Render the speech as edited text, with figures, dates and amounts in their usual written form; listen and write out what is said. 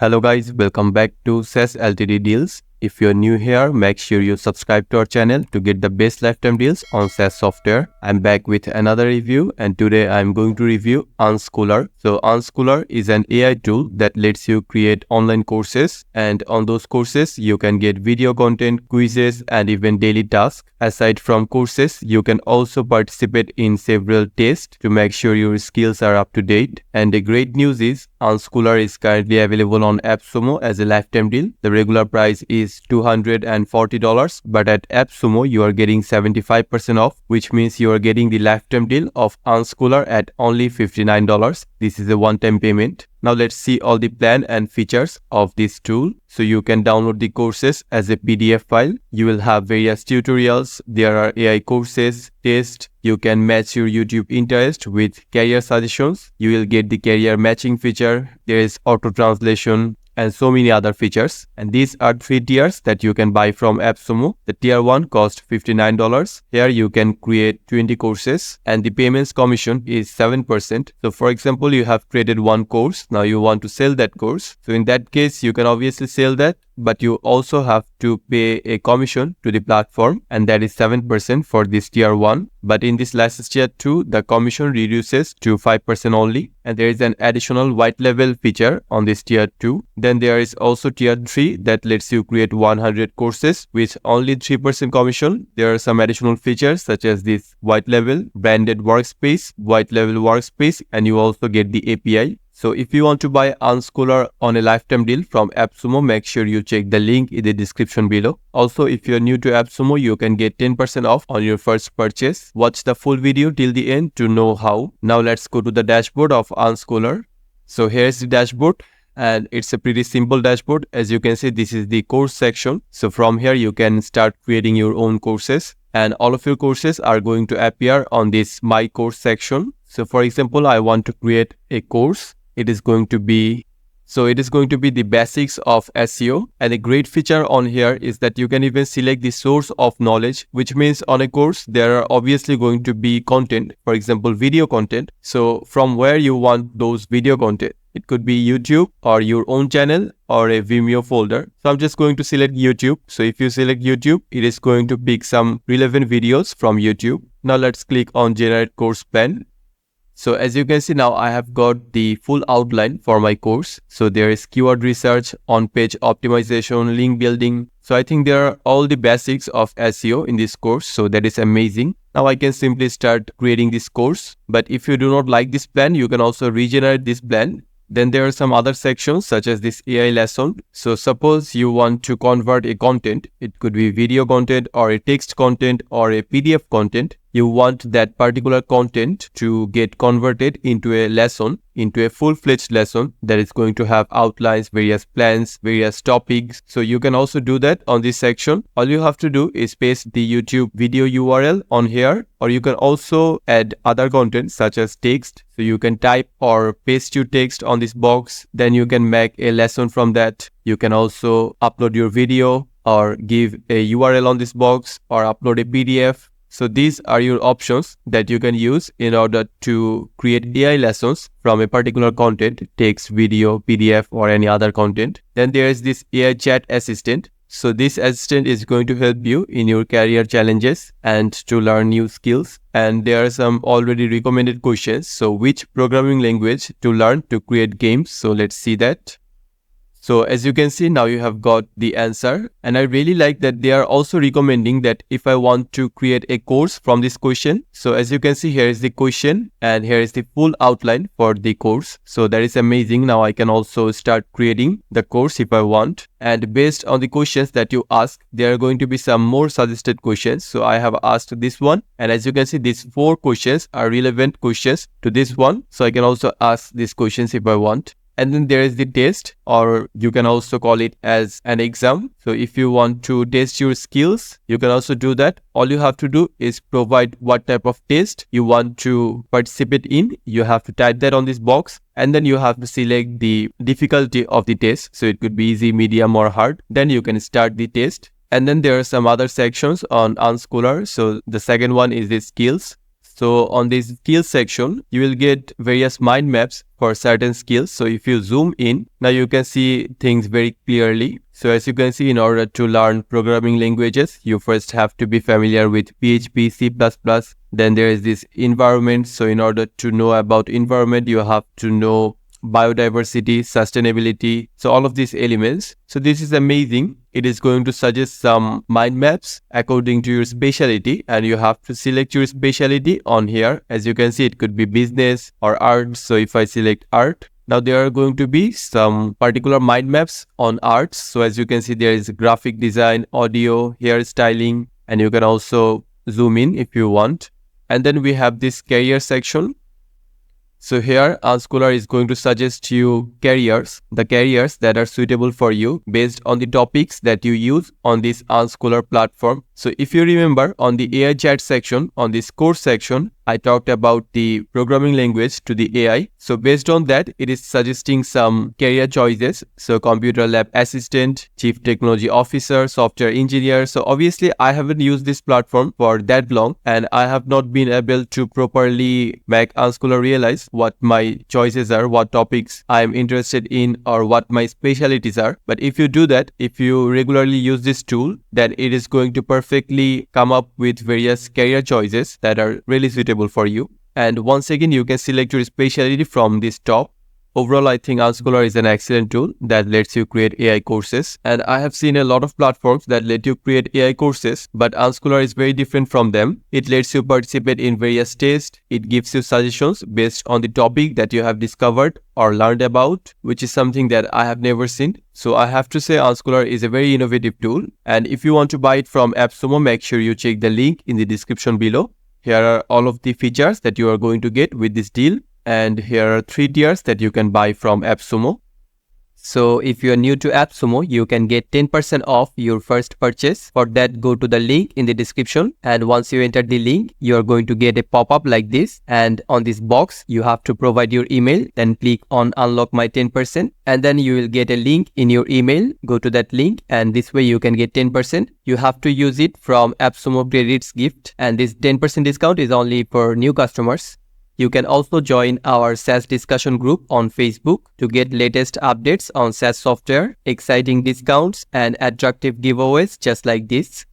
Hello guys, welcome back to SaaS Ltd deals. If you're new here, make sure you subscribe to our channel to get the best lifetime deals on SaaS software. I'm back with another review, and today I'm going to review Unschooler. So Unschooler is an AI tool that lets you create online courses, and on those courses you can get video content, quizzes and even daily tasks. Aside from courses, you can also participate in several tests to make sure your skills are up to date. And the great news is Unschooler is currently available on Appsumo as a lifetime deal. The regular price is $240, but at Appsumo you are getting 75% off, which means you are getting the lifetime deal of Unschooler at only $59. This is a one-time payment. Now let's see all the plan and features of this tool. So you can download the courses as a PDF file. You will have various tutorials. There are AI courses, tests. You can match your YouTube interest with career suggestions. You will get the career matching feature. There is auto translation and so many other features. And these are 3 tiers that you can buy from Appsumo. The tier 1 costs $59. Here you can create 20 courses and the payments commission is 7%. So for example, you have created one course. Now you want to sell that course. So in that case, you can obviously sell that, but you also have to pay a commission to the platform, and that is 7% for this tier 1. But in this license tier 2, the commission reduces to 5% only, and there is an additional Whitelabel feature on this tier 2. Then there is also tier 3 that lets you create 100 courses with only 3% commission. There are some additional features such as this Whitelabel, branded workspace, Whitelabel workspace, and you also get the API. So if you want to buy Unschooler on a lifetime deal from Appsumo, make sure you check the link in the description below. Also, if you're new to Appsumo, you can get 10% off on your first purchase. Watch the full video till the end to know how. Now let's go to the dashboard of Unschooler. So here's the dashboard, and it's a pretty simple dashboard. As you can see, this is the course section. So from here you can start creating your own courses, and all of your courses are going to appear on this My Course section. So for example, I want to create a course. It is going to be the basics of SEO, and a great feature on here is that you can even select the source of knowledge, which means on a course there are obviously going to be content, for example video content. So from where you want those video content, it could be YouTube or your own channel or a Vimeo folder. So I'm just going to select YouTube. So if you select YouTube, it is going to pick some relevant videos from YouTube. Now let's click on generate course plan. So as you can see, now I have got the full outline for my course. So there is keyword research, on-page optimization, link building. So I think there are all the basics of SEO in this course. So that is amazing. Now I can simply start creating this course. But if you do not like this plan, you can also regenerate this plan. Then there are some other sections such as this AI lesson. So suppose you want to convert a content. It could be video content or a text content or a PDF content. You want that particular content to get converted into a lesson, into a full-fledged lesson that is going to have outlines, various plans, various topics. So you can also do that on this section. All you have to do is paste the YouTube video URL on here, or you can also add other content such as text. So you can type or paste your text on this box. Then you can make a lesson from that. You can also upload your video or give a URL on this box or upload a PDF. So these are your options that you can use in order to create AI lessons from a particular content, text, video, PDF or any other content. Then there is this AI chat assistant. So this assistant is going to help you in your career challenges and to learn new skills. And there are some already recommended questions. So which programming language to learn to create games? So let's see that. So as you can see, now you have got the answer, and I really like that they are also recommending that if I want to create a course from this question. So as you can see, here is the question and here is the full outline for the course. So that is amazing. Now I can also start creating the course if I want. And based on the questions that you ask, there are going to be some more suggested questions. So I have asked this one, and as you can see, these 4 questions are relevant questions to this one. So I can also ask these questions if I want. And then there is the test, or you can also call it as an exam. So if you want to test your skills, you can also do that. All you have to do is provide what type of test you want to participate in. You have to type that on this box, and then you have to select the difficulty of the test. So it could be easy, medium or hard. Then you can start the test. And then there are some other sections on Unschooler. So the second one is the skills. So on this skills section, you will get various mind maps for certain skills. So if you zoom in, now you can see things very clearly. So as you can see, in order to learn programming languages, you first have to be familiar with PHP, C++. Then there is this environment. So in order to know about environment, you have to know biodiversity, sustainability, so all of these elements. So this is amazing. It is going to suggest some mind maps according to your specialty, and you have to select your specialty on here. As you can see, it could be business or art. So if I select art, now there are going to be some particular mind maps on arts. So as you can see, there is graphic design, audio, hairstyling, and you can also zoom in if you want. And then we have this career section. So here, Unschooler is going to suggest you careers, the careers that are suitable for you based on the topics that you use on this Unschooler platform. So if you remember, on the AI chat section, on this course section, I talked about the programming language to the AI. So based on that, it is suggesting some career choices. So computer lab assistant, chief technology officer, software engineer. So obviously I haven't used this platform for that long, and I have not been able to properly make Unschooler realize what my choices are, what topics I am interested in, or what my specialties are. But if you do that, if you regularly use this tool, then it is going to perfectly come up with various career choices that are really suitable for you. And once again, you can select your specialty from this top. Overall, I think Unschooler is an excellent tool that lets you create AI courses. And I have seen a lot of platforms that let you create AI courses, but Unschooler is very different from them. It lets you participate in various tests. It gives you suggestions based on the topic that you have discovered or learned about, which is something that I have never seen. So I have to say Unschooler is a very innovative tool. And if you want to buy it from Appsumo, make sure you check the link in the description below. Here are all of the features that you are going to get with this deal. And here are 3 tiers that you can buy from Appsumo. So if you are new to Appsumo, you can get 10% off your first purchase. For that, go to the link in the description. And once you enter the link, you are going to get a pop-up like this. And on this box, you have to provide your email. Then click on unlock my 10%. And then you will get a link in your email. Go to that link, and this way you can get 10%. You have to use it from Appsumo Credits Gift. And this 10% discount is only for new customers. You can also join our SaaS discussion group on Facebook to get latest updates on SaaS software, exciting discounts, and attractive giveaways just like this.